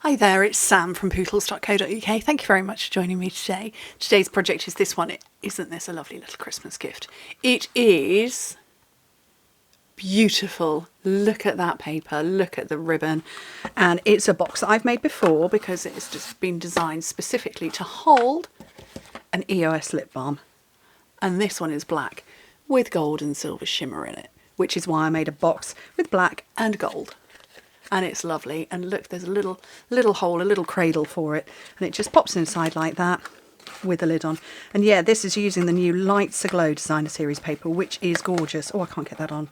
Hi there, it's Sam from Pootles.co.uk. Thank you very much for joining me today. Today's project is this one. Isn't this a lovely little Christmas gift? It is beautiful. Look at that paper, look at the ribbon. And it's a box that I've made before because it's just been designed specifically to hold an EOS lip balm. And this one is black with gold and silver shimmer in it, which is why I made a box with black and gold. And it's lovely, and look, there's a little hole, a little cradle for it, and it just pops inside like that with the lid on. And yeah, this is using the new Lights Aglow Designer Series paper, which is gorgeous. Oh, I can't get that on.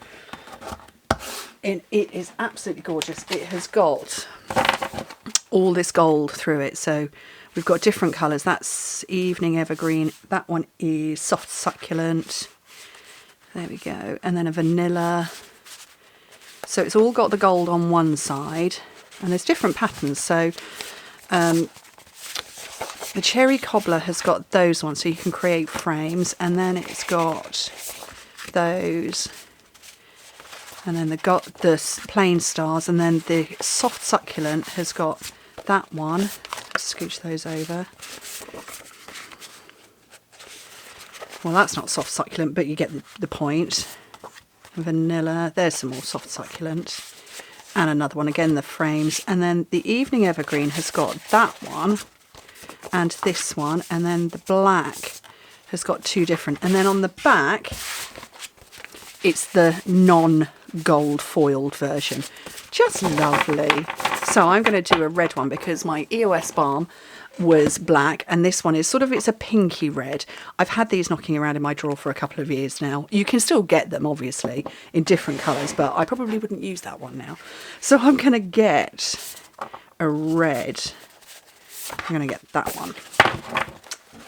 And it is absolutely gorgeous. It has got all this gold through it, so we've got different colours. That's Evening Evergreen, that one is Soft Succulent, there we go, and then a vanilla. So it's all got the gold on one side, and there's different patterns. So the Cherry Cobbler has got those ones, so you can create frames, and then it's got those, and then the plain stars, and then the Soft Succulent has got that one. Scooch those over. Well, that's not Soft Succulent, but you get the point. Vanilla, there's some more Soft Succulent, and another one, again the frames, and then the Evening Evergreen has got that one and this one, and then the black has got two different, and then on the back it's the non-gold foiled version. Just lovely. So I'm going to do a red one because my EOS balm was black, and this one is sort of, it's a pinky red. I've had these knocking around in my drawer for a couple of years now. You can still get them obviously in different colours, but I probably wouldn't use that one now. So I'm going to get a red. I'm going to get that one.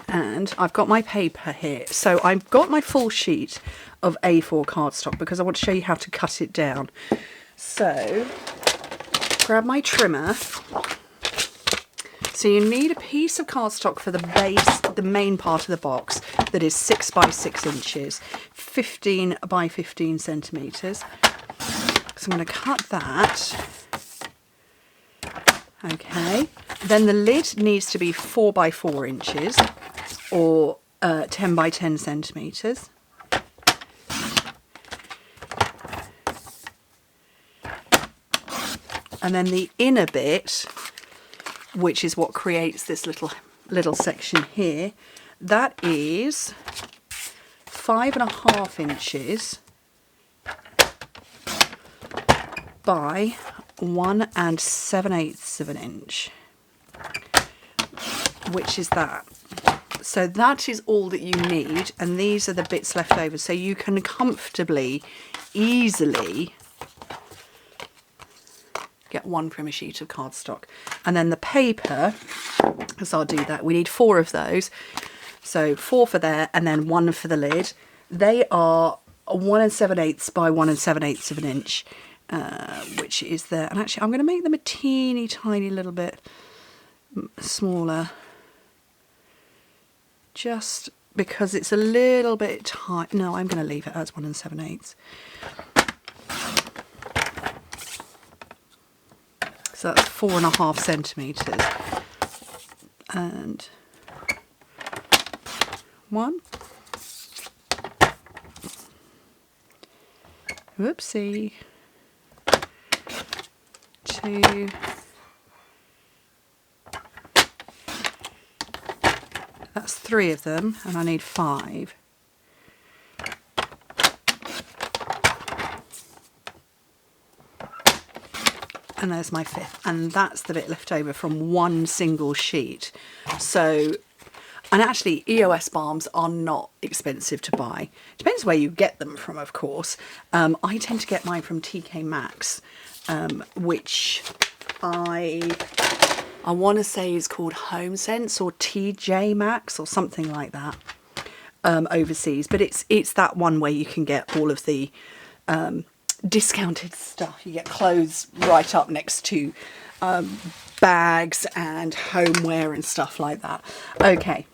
And I've got my paper here. So I've got my full sheet of A4 cardstock because I want to show you how to cut it down. So grab my trimmer. So you need a piece of cardstock for the base, the main part of the box, that is 6 by 6 inches, 15 by 15 centimetres. So I'm going to cut that. Okay. Then the lid needs to be 4 by 4 inches, or 10 by 10 centimetres. And then the inner bit, which is what creates this little section here, that is 5.5 inches by 1 7/8 of an inch, which is that. So that is all that you need, and these are the bits left over, so you can comfortably, easily get one primer sheet of cardstock. And then the paper, because I'll do that, we need 4 of those. So 4 for there, and then 1 for the lid. They are 1 7/8 by 1 7/8 of an inch, which is there. And actually I'm going to make them a teeny tiny little bit smaller, just because it's a little bit tight. No, I'm going to leave it as 1 7/8. So that's 4.5 centimetres, and 1, whoopsie, 2, that's 3 of them, and I need 5. And there's my 5th, and that's the bit left over from one single sheet. So, and actually EOS balms are not expensive to buy. Depends where you get them from, of course. I tend to get mine from TK Maxx, which I want to say is called Home Sense or TJ Maxx or something like that, overseas. But it's that one where you can get all of the discounted stuff. You get clothes right up next to bags and homeware and stuff like that. Okay,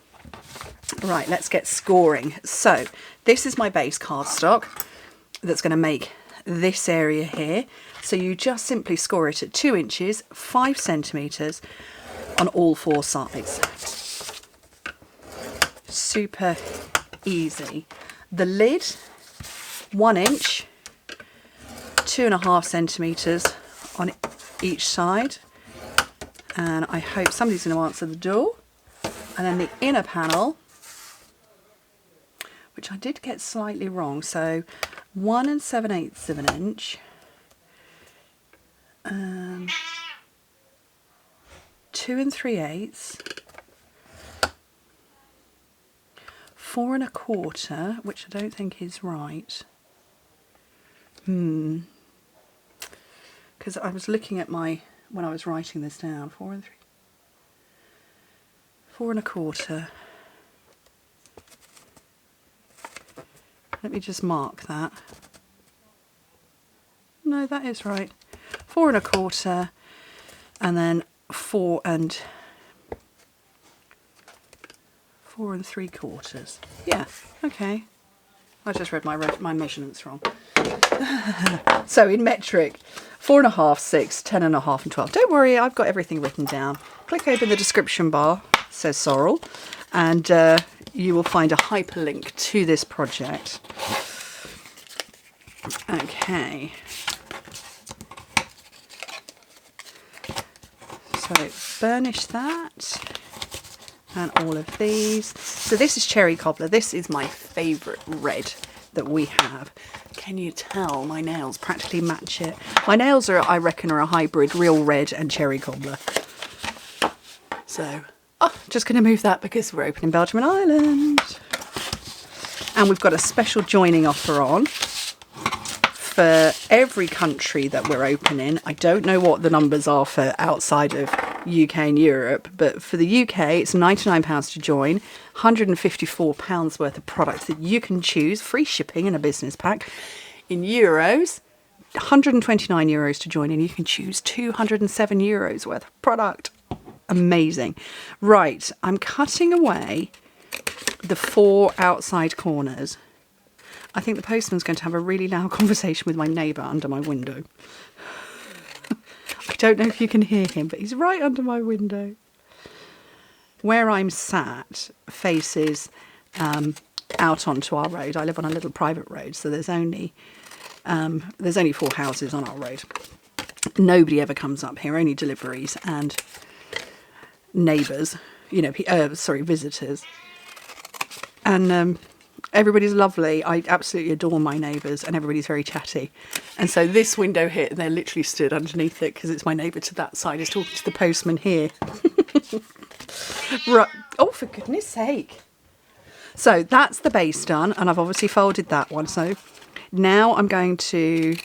right, let's get scoring. So this is my base cardstock that's going to make this area here. So you just simply score it at 2 inches, 5 centimetres on all 4 sides. Super easy. The lid, 1 inch, 2.5 centimetres on each side. And I hope somebody's going to answer the door. And then the inner panel, which I did get slightly wrong, so 1 7/8 of an inch, 2 3/8, 4 1/4, which I don't think is right. Because I was looking at when I was writing this down, 4 1/4. Let me just mark that. No, that is right. 4 1/4, and then 4 3/4. Yeah, okay. I just read my measurements wrong. So in metric, 4 1/2, 6, 10 1/2, and 12. Don't worry, I've got everything written down. Click open the description bar, says Sorrel, and you will find a hyperlink to this project. Okay. So burnish that and all of these. So this is cherry cobbler. This is my favourite red that we have. Can you tell my nails practically match it? My nails are, I reckon, are a hybrid real red and cherry cobbler. So, just going to move that because we're opening Belgium and Ireland. And we've got a special joining offer on for every country that we're opening. I don't know what the numbers are for outside of UK and Europe, but for the UK it's £99 to join, £154 worth of products that you can choose, free shipping in a business pack. In euros, €129 to join, and you can choose €207 worth of product. Amazing. Right, I'm cutting away the 4 outside corners. I think the postman's going to have a really loud conversation with my neighbour under my window. I don't know if you can hear him, but he's right under my window. Where I'm sat faces out onto our road. I live on a little private road, so there's only 4 houses on our road. Nobody ever comes up here, only deliveries and neighbours, visitors. And everybody's lovely. I absolutely adore my neighbours, and everybody's very chatty. And so this window here, they're literally stood underneath it because it's my neighbour to that side is talking to the postman here. Right. Oh, for goodness sake. So that's the base done, and I've obviously folded that one. So now I'm going to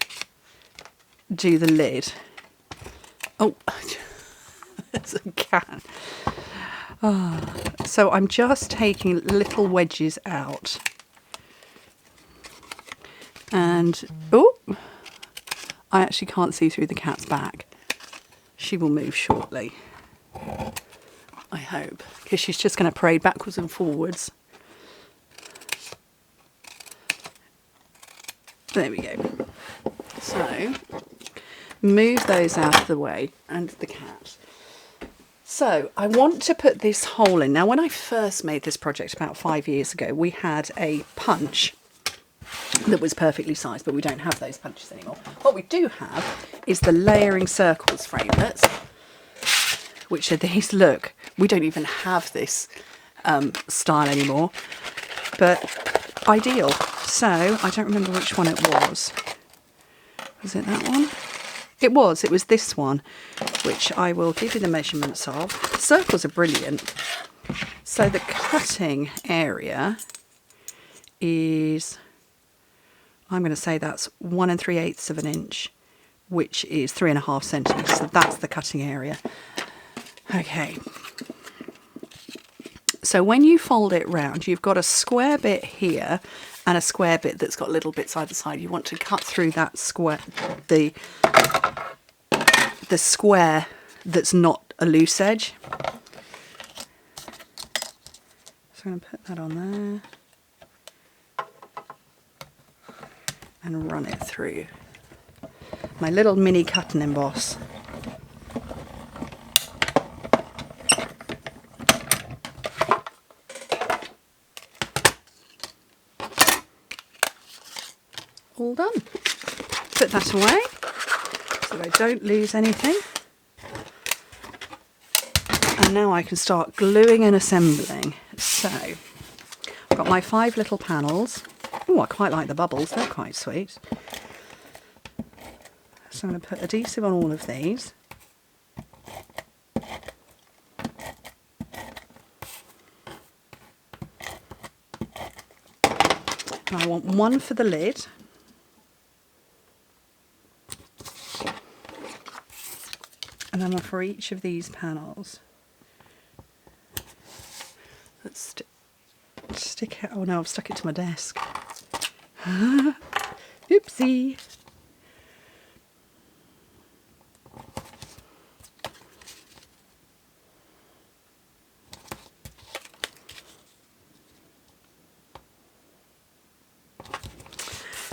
do the lid. Oh, there's a cat. So I'm just taking little wedges out. And, I actually can't see through the cat's back. She will move shortly, I hope, because she's just going to parade backwards and forwards. There we go. So, move those out of the way, and the cat. So I want to put this hole in. Now, when I first made this project about 5 years ago, we had a punch that was perfectly sized, but we don't have those punches anymore. What we do have is the layering circles framelits, which are these. Look, we don't even have this style anymore, but ideal. So I don't remember which one it was. Was it that one? It was this one, which I will give you the measurements of. Circles are brilliant. So the cutting area is, I'm going to say that's 1 3/8 of an inch, which is 3.5 centimetres. So that's the cutting area. Okay. So when you fold it round, you've got a square bit here and a square bit that's got little bits either side. You want to cut through that square, the square that's not a loose edge. So I'm going to put that on there and run it through. my little mini cut and emboss. All done. Put that away so I don't lose anything. And now I can start gluing and assembling. So I've got my 5 little panels. Oh, I quite like the bubbles, they're quite sweet. So I'm going to put adhesive on all of these. And I want one for the lid. And then one for each of these panels. Let's stick it. Oh no, I've stuck it to my desk. Oopsie.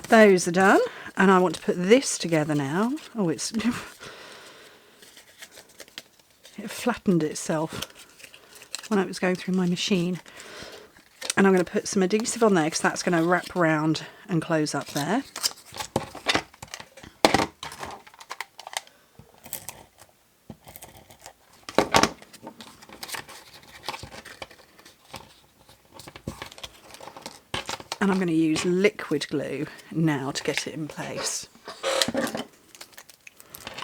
Those are done, and I want to put this together now. Oh, it's it flattened itself when I was going through my machine. And I'm going to put some adhesive on there because that's going to wrap around and close up there. And I'm going to use liquid glue now to get it in place,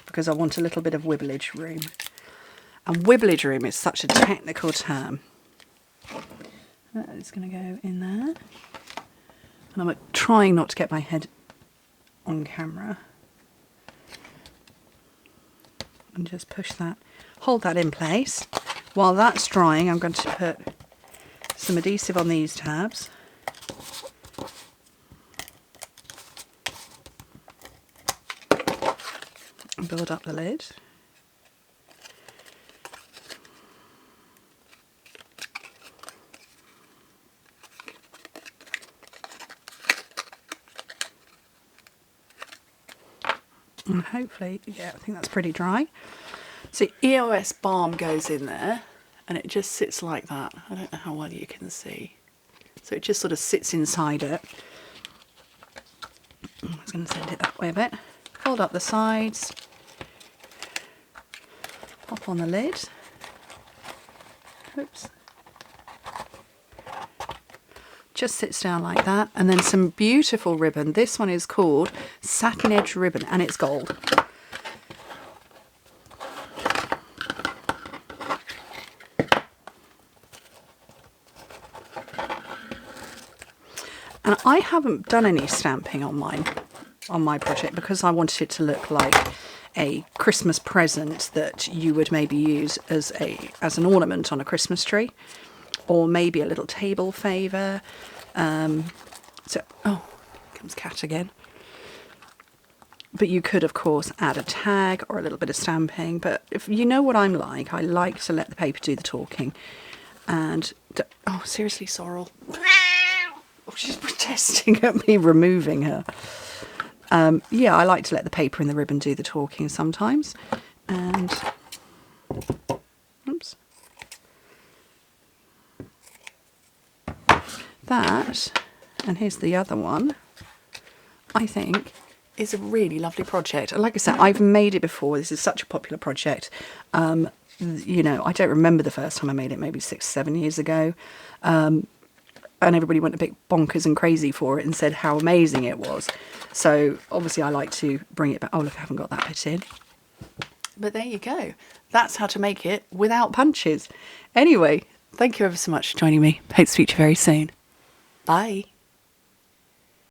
because I want a little bit of wibblage room. And wibblage room is such a technical term. That is going to go in there. And I'm trying not to get my head on camera. And just push that, hold that in place. While that's drying, I'm going to put some adhesive on these tabs. And build up the lid. And hopefully, yeah, I think that's pretty dry. So EOS Balm goes in there and it just sits like that. I don't know how well you can see. So it just sort of sits inside it. I was going to send it that way a bit. Fold up the sides. Pop on the lid. Oops. Just sits down like that, and then some beautiful ribbon. This one is called Satin Edge Ribbon and it's gold. And I haven't done any stamping on my project because I wanted it to look like a Christmas present that you would maybe use as an ornament on a Christmas tree. Or maybe a little table favour. Oh, here comes Cat again. But you could, of course, add a tag or a little bit of stamping. But if you know what I'm like, I like to let the paper do the talking. And, oh, seriously, Sorrel. Oh, she's protesting at me removing her. Yeah, I like to let the paper and the ribbon do the talking sometimes. And, oops. That, and here's the other one, I think is a really lovely project. And like I said, I've made it before. This is such a popular project. You know, I don't remember the first time I made it, maybe 6-7 years ago. And everybody went a bit bonkers and crazy for it and said how amazing it was. So obviously I like to bring it back. Oh, look, I haven't got that bit in. But there you go. That's how to make it without punches. Anyway, thank you ever so much for joining me. Hope to speak to you very soon. Bye.